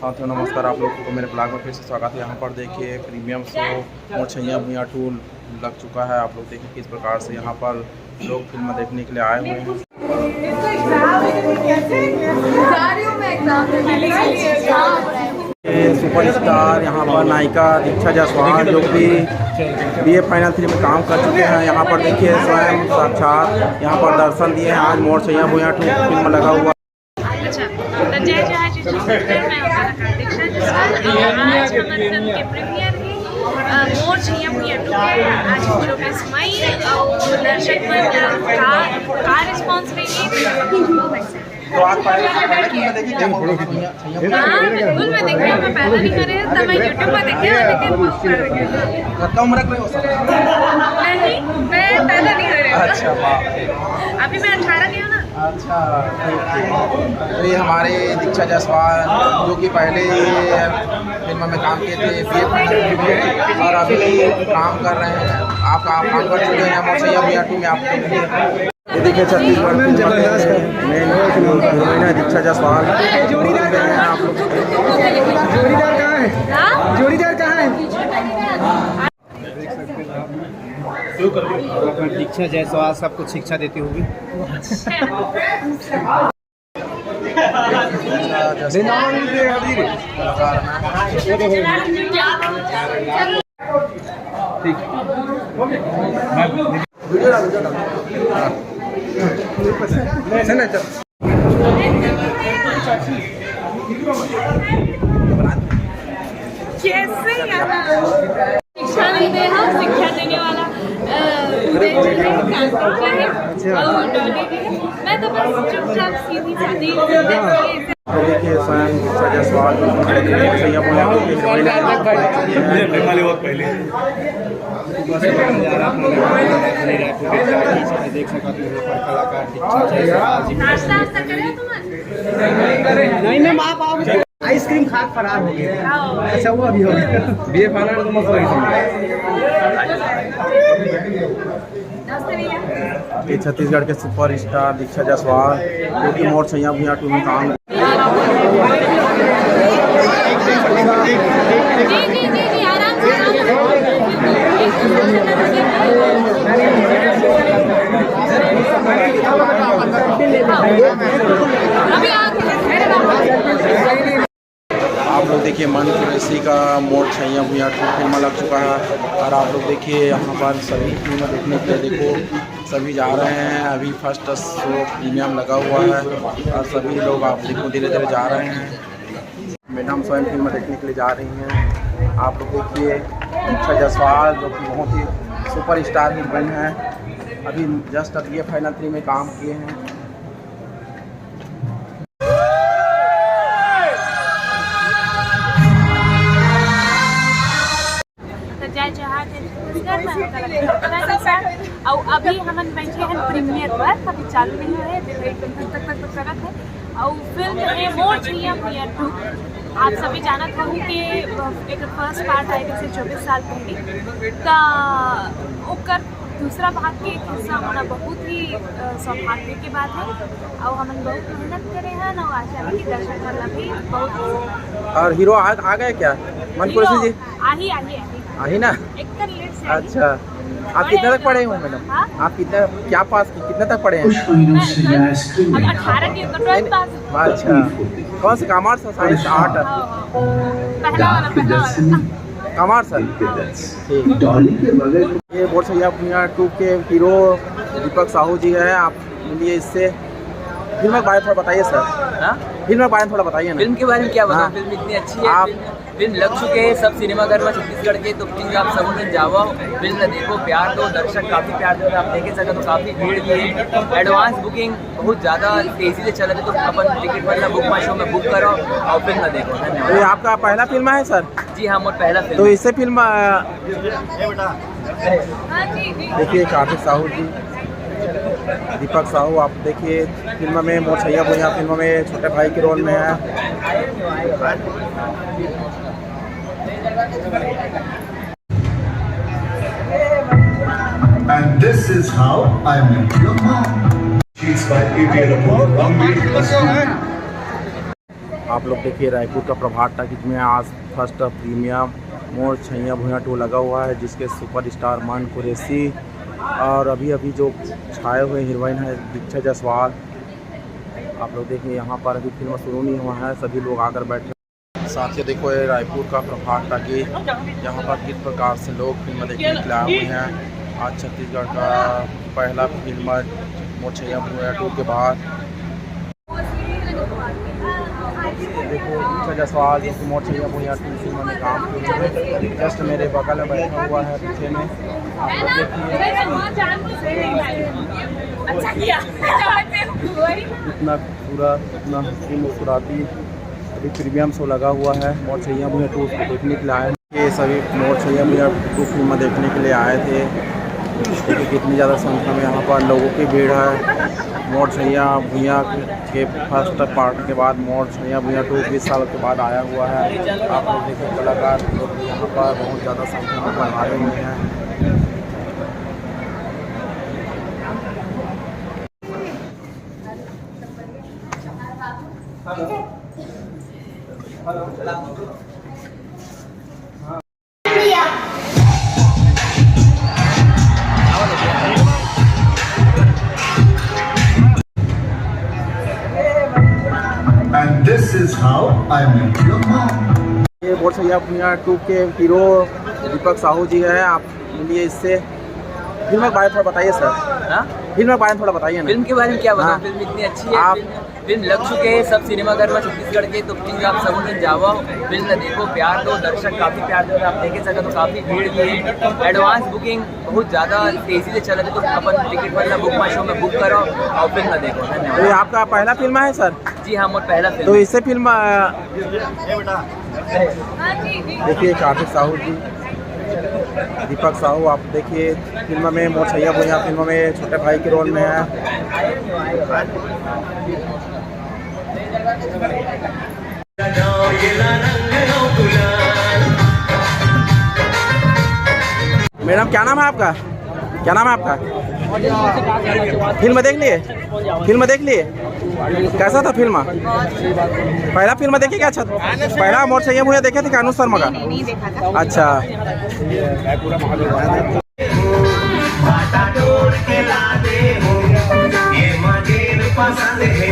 साथियों नमस्कार, आप लोगों को मेरे ब्लॉग में फिर से स्वागत है। यहाँ पर देखिए प्रीमियम शो मोर छैया भुइयां 2 लग चुका है। आप लोग देखिए किस प्रकार से यहाँ पर लोग फिल्म देखने के लिए आए हुए हैं। सुपरस्टार यहाँ पर नायिका दीक्षा जायसवाल जो कि BA फाइनल 3 में काम कर चुके हैं, यहाँ पर देखिए स्वयं साक्षात यहाँ पर दर्शन दिए हैं। आज मोर छैया भुइयां 2 फिल्म लगा हुआ। मोर छैया भुइयां 2 आज 24 मई और दर्शक मन का रिस्पांस रही तो आज देखिए क्या बोल रही है। हाँ बिल्कुल मैं देख रही हूँ। मैं पहले नहीं करे तो मैं यूट्यूब पर देखे लेकिन बहुत कर रही कम रख रहे हो सर? नहीं मैं पहले नहीं करे। अच्छा वाह, अभी मैं 18 की हूँ ना। अच्छा ठीक। ये हमारे दीक्षा जायसवाल जो कि पहले फिल्म में काम किए थे BA फाइनल में और अभी काम कर रहे हैं। आप काम कर चुके हैं मोर छैया भुइयां 2 में। आप ये देखिए छत्तीसगढ़ मेन हीरोइन है दीक्षा जायसवाल। जोड़ीदार कहाँ है? जोड़ीदार कहाँ है? दीक्षा जायसवाल सबको शिक्षा देती होगी। कैसे शिक्षा नहीं दे हम शिक्षा देने वाला मैं तो बस चुपचाप सीधी सादी देखिए स्वयं दीक्षा जायसवाल देख सकते कलाकार नाश्ता करें तुम? नहीं मैम आप आओगे। आइसक्रीम खा फरार हो गया। अच्छा वो अभी हो गया। BA फाइनल तो मस्त ये छत्तीसगढ़ के सुपरस्टार दीक्षा जायसवाल जो कि मोर छैया भुइयां 2 में काम। जी आराम से अभी आप लोग देखिए मन कुरैशी का मोर छैया भुइयां 2 फिल्म लग चुका है और आप लोग देखिए यहाँ पर सभी फिल्म देखने के लिए देखो सभी जा रहे हैं। अभी फर्स्ट शो प्रीमियम लगा हुआ है और सभी लोग आप देखो धीरे धीरे जा रहे हैं। मैडम स्वयं फिल्म देखने के लिए जा रही हैं। आप लोग देखिए दीक्षा जायसवाल जो कि बहुत ही सुपरस्टार हीरोइन है, अभी जस्ट BA फाइनल 3 में काम किए हैं। और अभी हम बैठे हैं प्रीमियर पर, अभी चालू नहीं है तक करत है और फिल्म है मोर छैया भुइयां 2। आप सभी जानत हो कि एक फर्स्ट पार्ट आए थे 24 साल पहले का ओकर दूसरा भाग के हिस्सा होना बहुत ही सौभाग्य की बात है और हम बहुत मेहनत करे हैं और आशा है कि दर्शक वाला भी बहुत। और हीरो आ गए क्या मन कुरैशी जी? आही ना। अच्छा आप कितने तक पढ़े हुए मैडम? आप क्या पास की कितने तक पढ़े हैं? 18 की पास। अच्छा कौन से कॉमर्स साइंस आर्ट? कॉमर्स। ठीक। ये मोर छैया भुइयां 2 के हीरो दीपक साहू जी है। आप मिलिए इससे। फिल्म के बारे में थोड़ा बताइए सर। फिल्म के बारे में थोड़ा बताइए ना। फिल्म के बारे में क्या बताऊं? फिल्म इतनी अच्छी है। फिल्म लग चुके हैं सब सिनेमाघर में छत्तीसगढ़ के, तो प्लीज आप सब ने जाओ फिल्म देखो, प्यार दो। दर्शक काफ़ी प्यार दो, आप देखे सके तो काफ़ी भीड़ भी है। एडवांस बुकिंग बहुत ज़्यादा तेज़ी से चल रही है, तो अपन टिकट मतलब बुक माई शो में बुक करो और फिल्म देखो। धन्यवाद। ये आपका पहला फिल्म है सर? जी हाँ मोर पहला फिल्म। तो इससे फिल्म देखिए कार्तिक साहू जी, दीपक साहू आप देखिए फिल्म में मोर छैया भुइयां फिल्म में छोटे भाई के रोल में है। And this is how I met your mom. She's by APL. आप लोग देखिए रायपुर का प्रभात टाकीज में आज फर्स्ट प्रीमियम मोर छैया भुइयां 2 लगा हुआ है, जिसके सुपरस्टार मान कुरैशी और अभी जो छाए हुए हीरोइन है दीक्षा जायसवाल। आप लोग देखिए यहाँ पर अभी फिल्म शुरू नहीं हुआ है, सभी लोग आकर बैठे। साथियों देखो ये रायपुर का प्रभात टाकीज, यहाँ पर किस प्रकार से लोग फिल्म देखने के लिए आए हुए हैं। आज छत्तीसगढ़ का पहला फिल्म मोर छैया भुइयां 2 के बाद देखो दीक्षा जायसवाल जो कि मोर छैया भुइयां 2 फिल्म में काम किए हुए जस्ट मेरे बगल में बैठा हुआ है पीछे में। आप लोग देखिए इतना पूरा इतना हंसी मुस्कुराती अभी प्रीमियम शो लगा हुआ है मोर छैया भुइयां 2 उसको देखने के लिए आए हैं। ये सभी मोर छैया भुइयां 2 फिल्म देखने के लिए आए थे। देखिए कितनी ज़्यादा संख्या में यहाँ पर लोगों की भीड़ है। मोर छैया भुइयां के फर्स्ट पार्ट के बाद मोर छैया भुइयां 2 20 साल के बाद आया हुआ है। आप लोग देखिए कलाकार लोग यहाँ पर बहुत ज़्यादा संख्या में बनाए हुए हैं। And this is how I met your mom. ये मोर छैया भुइयां 2 के हीरो दीपक साहू जी है। आप मिलिए इससे। फिल्म के बारे में थोड़ा बताइए सर। हाँ? फिल्म के बारे में थोड़ा बताइए ना। फिल्म के बारे में क्या बताऊँ, हाँ। फिल्म इतनी अच्छी है। फिल्म लग चुके हैं सब सिनेमाघर में छत्तीसगढ़ के, तो प्लीज आप सब लोग जाओ, फिल्म देखो, प्यार दो, दर्शक काफ़ी प्यार दो। आप देखे सके तो काफ़ी भीड़ भी है। एडवांस बुकिंग बहुत ज़्यादा तेज़ी से चल रही है, तो अपन टिकट मतलब बुक माई शो में बुक करो और फिल्म देखो। तो ये धन्यवाद। आपका पहला फिल्म है सर? जी हाँ, मोर पहला तो फिल्म। इससे फिल्म देखिए कार्तिक साहू जी, दीपक साहू। आप देखिए फिल्म में मोर छैया भुइयां फिल्म में छोटे भाई के रोल में है। मैडम क्या नाम है आपका? क्या नाम है आपका? फिल्म देख लिए? फिल्म देख लिए? कैसा था फिल्म? पहला फिल्म देखे क्या? अच्छा पहला मोर छैया भुइयां देखे थे क्या अनुज शर्मा का? नहीं देखा था। अच्छा पसंद है